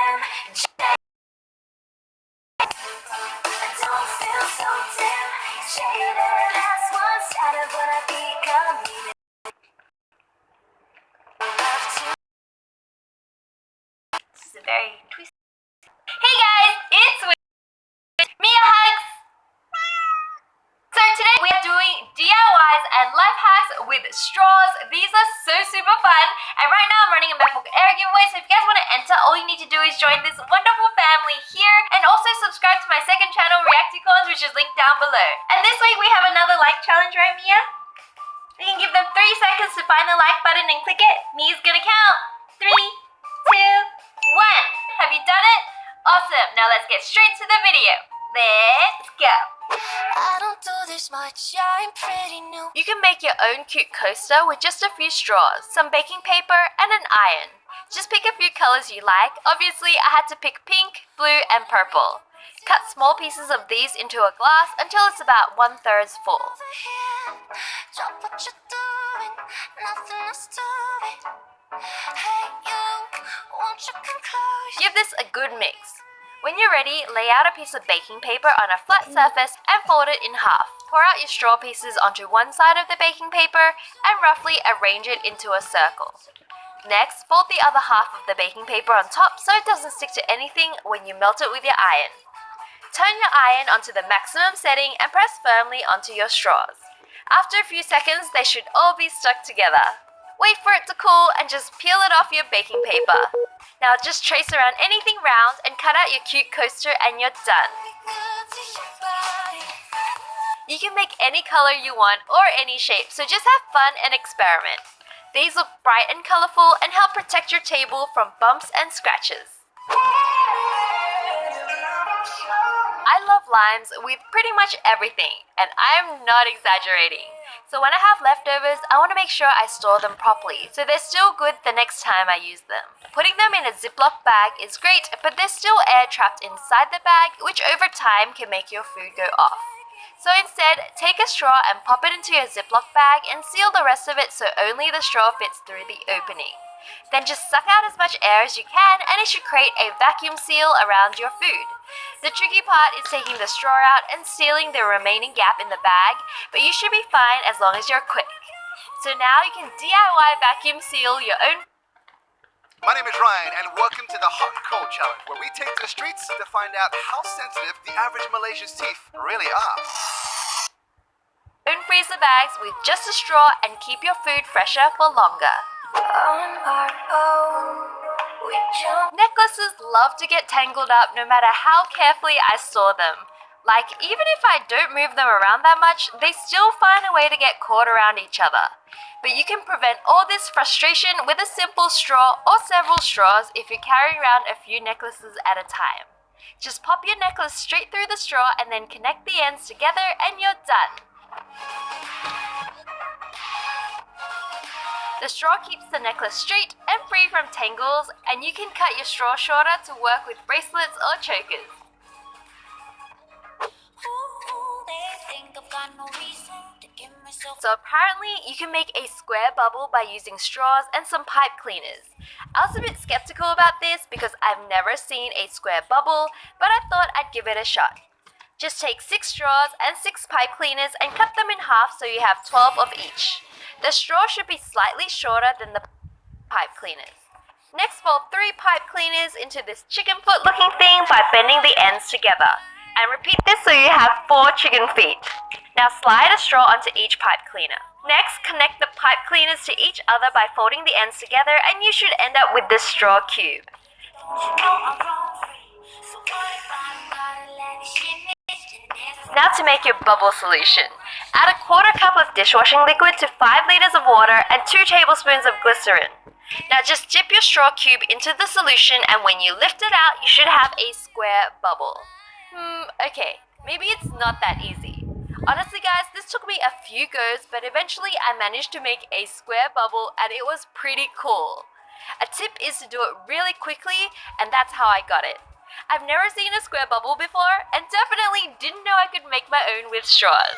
damn jaded. I don't feel so damn jaded. Last one started, but I become needed. Love to. This is a very twisty. Hey guys, it's Mia Hugs. So today we are doing DIYs and life hacks with straws. These are so super fun. And right now I'm running a MacBook Air giveaway. So if you guys want to enter, all you need to do is join this wonderful family here. And also subscribe to my second channel, Reacticons, which is linked down below. And this week we have another like challenge, right Mia? We can give them 3 seconds to find the like button and click it. Mia's gonna count. 3, 2, 1. Have you done it? Awesome. Now let's get straight to the video. Let's go. I don't do this much, I'm pretty new. You can make your own cute coaster with just a few straws, some baking paper, and an iron. Just pick a few colors you like. Obviously, I had to pick pink, blue, and purple. Cut small pieces of these into a glass until it's about 1/3 full. Give this a good mix. When you're ready, lay out a piece of baking paper on a flat surface and fold it in half. Pour out your straw pieces onto one side of the baking paper and roughly arrange it into a circle. Next, fold the other half of the baking paper on top so it doesn't stick to anything when you melt it with your iron. Turn your iron onto the maximum setting and press firmly onto your straws. After a few seconds, they should all be stuck together. Wait for it to cool and just peel it off your baking paper. Now just trace around anything round and cut out your cute coaster and you're done. You can make any color you want or any shape, so just have fun and experiment. These look bright and colorful and help protect your table from bumps and scratches. I love limes with pretty much everything, and I'm not exaggerating. So when I have leftovers, I want to make sure I store them properly, so they're still good the next time I use them. Putting them in a Ziploc bag is great, but there's still air trapped inside the bag, which over time can make your food go off. So instead, take a straw and pop it into your Ziploc bag and seal the rest of it so only the straw fits through the opening. Then just suck out as much air as you can and it should create a vacuum seal around your food. The tricky part is taking the straw out and sealing the remaining gap in the bag, but you should be fine as long as you're quick. So now you can DIY vacuum seal your own. My name is Ryan and welcome to the Hot and Cold Challenge, where we take to the streets to find out how sensitive the average Malaysian's teeth really are. Own freezer bags with just a straw and keep your food fresher for longer. Necklaces love to get tangled up no matter how carefully I store them. Like, even if I don't move them around that much, they still find a way to get caught around each other. But you can prevent all this frustration with a simple straw or several straws if you carry around a few necklaces at a time. Just pop your necklace straight through the straw and then connect the ends together and you're done. The straw keeps the necklace straight and free from tangles, and you can cut your straw shorter to work with bracelets or chokers. So apparently you can make a square bubble by using straws and some pipe cleaners. I was a bit skeptical about this because I've never seen a square bubble, but I thought I'd give it a shot. Just take 6 straws and 6 pipe cleaners and cut them in half so you have 12 of each. The straw should be slightly shorter than the pipe cleaners. Next, fold 3 pipe cleaners into this chicken foot looking thing by bending the ends together. And repeat this so you have 4 chicken feet. Now slide a straw onto each pipe cleaner. Next, connect the pipe cleaners to each other by folding the ends together and you should end up with this straw cube. Now to make your bubble solution. Add a 1/4 cup of dishwashing liquid to 5 liters of water and 2 tablespoons of glycerin. Now just dip your straw cube into the solution and when you lift it out, you should have a square bubble. Okay, maybe it's not that easy. Honestly guys, this took me a few goes, but eventually I managed to make a square bubble and it was pretty cool. A tip is to do it really quickly, and that's how I got it. I've never seen a square bubble before and definitely didn't know I could make my own with straws.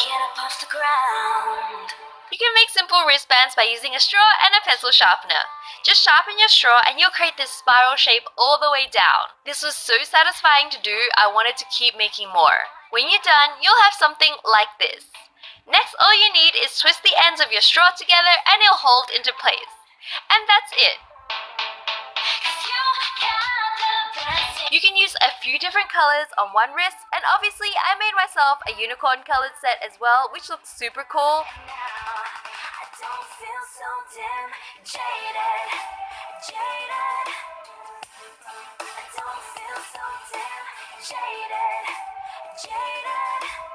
get up off the ground. You can make simple wristbands by using a straw and a pencil sharpener. Just sharpen your straw and you'll create this spiral shape all the way down. This was so satisfying to do, I wanted to keep making more. When you're done, you'll have something like this. Next, all you need is twist the ends of your straw together and it'll hold into place. And that's it. You can use a few different colors on one wrist, and obviously I made myself a unicorn colored set as well, which looks super cool.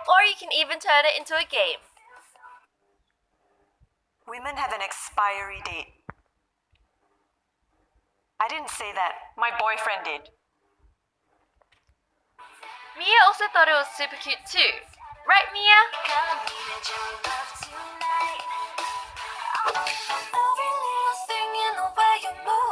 Or you can even turn it into a game. Women have an expiry date. I didn't say that. My boyfriend did. Mia also thought it was super cute too. Right, Mia?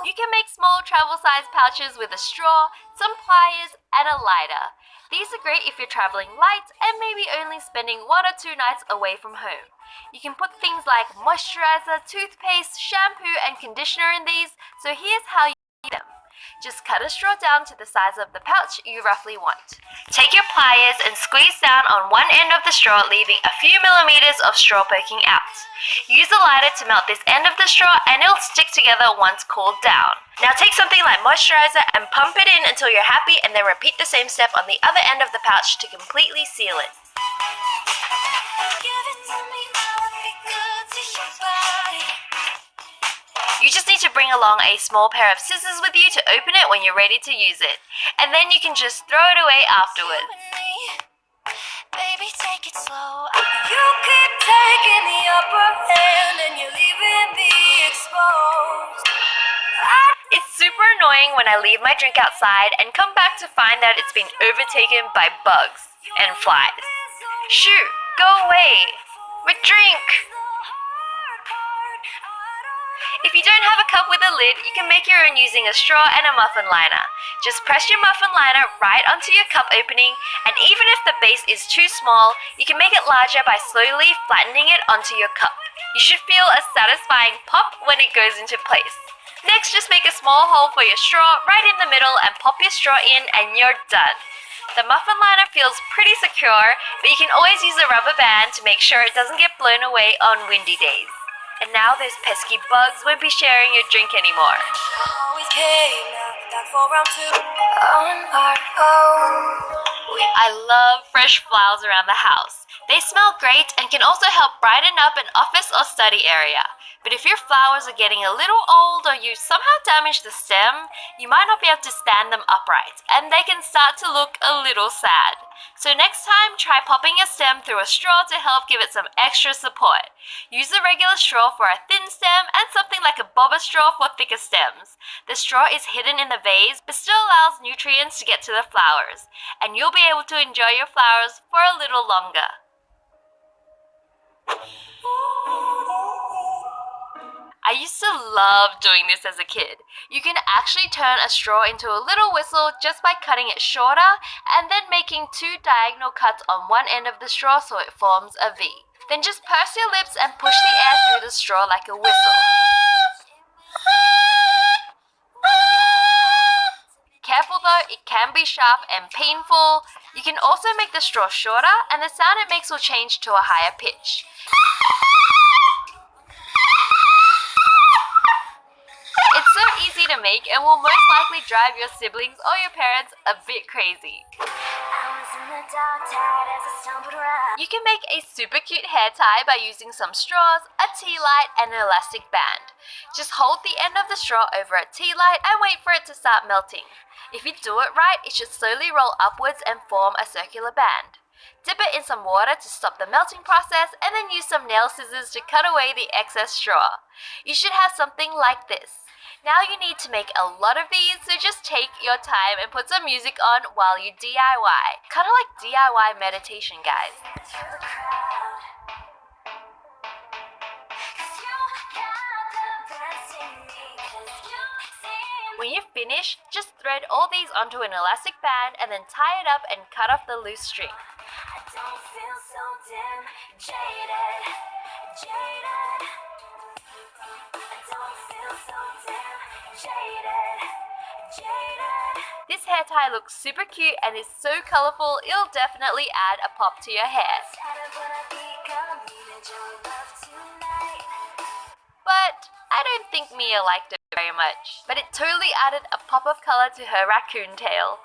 You can make small travel-sized pouches with a straw, some pliers, and a lighter. These are great if you're traveling light and maybe only spending 1 or 2 nights away from home. You can put things like moisturizer, toothpaste, shampoo, and conditioner in these, so here's how you do them. Just cut a straw down to the size of the pouch you roughly want. Take your pliers and squeeze down on one end of the straw, leaving a few millimeters of straw poking out. Use a lighter to melt this end of the straw and it'll stick together once cooled down. Now take something like moisturizer and pump it in until you're happy, and then repeat the same step on the other end of the pouch to completely seal it. You just need to bring along a small pair of scissors with you to open it when you're ready to use it. And then you can just throw it away afterwards. Baby, take it slow. You keep taking the upper hand and you're leaving me exposed. It's super annoying when I leave my drink outside and come back to find that it's been overtaken by bugs and flies. Shoot, go away! My drink! If you don't have a cup with a lid, you can make your own using a straw and a muffin liner. Just press your muffin liner right onto your cup opening, and even if the base is too small, you can make it larger by slowly flattening it onto your cup. You should feel a satisfying pop when it goes into place. Next, just make a small hole for your straw right in the middle and pop your straw in and you're done. The muffin liner feels pretty secure, but you can always use a rubber band to make sure it doesn't get blown away on windy days. And now those pesky bugs won't be sharing your drink anymore. Always came out back for round 2. I love fresh flowers around the house. They smell great and can also help brighten up an office or study area. But if your flowers are getting a little old or you somehow damage the stem, you might not be able to stand them upright, and they can start to look a little sad. So next time, try popping a stem through a straw to help give it some extra support. Use a regular straw for a thin stem and something like a bobber straw for thicker stems. The straw is hidden in the vase but still allows nutrients to get to the flowers, and you'll be able to enjoy your flowers for a little longer. I used to love doing this as a kid. You can actually turn a straw into a little whistle just by cutting it shorter and then making 2 diagonal cuts on one end of the straw so it forms a V. Then just purse your lips and push the air through the straw like a whistle. Careful though, it can be sharp and painful. You can also make the straw shorter and the sound it makes will change to a higher pitch. It's so easy to make and will most likely drive your siblings or your parents a bit crazy. You can make a super cute hair tie by using some straws, a tea light, and an elastic band. Just hold the end of the straw over a tea light and wait for it to start melting. If you do it right, it should slowly roll upwards and form a circular band. Dip it in some water to stop the melting process and then use some nail scissors to cut away the excess straw. You should have something like this. Now you need to make a lot of these, so just take your time and put some music on while you DIY. Kind of like DIY meditation, guys. When you finish, just thread all these onto an elastic band and then tie it up and cut off the loose string. don't feel so damn jaded, jaded. I don't feel so damn jaded, jaded. This hair tie looks super cute and is so colorful, it'll definitely add a pop to your hair. Tired of when I become needed your love tonight. But I don't think Mia liked it very much. But it totally added a pop of color to her raccoon tail.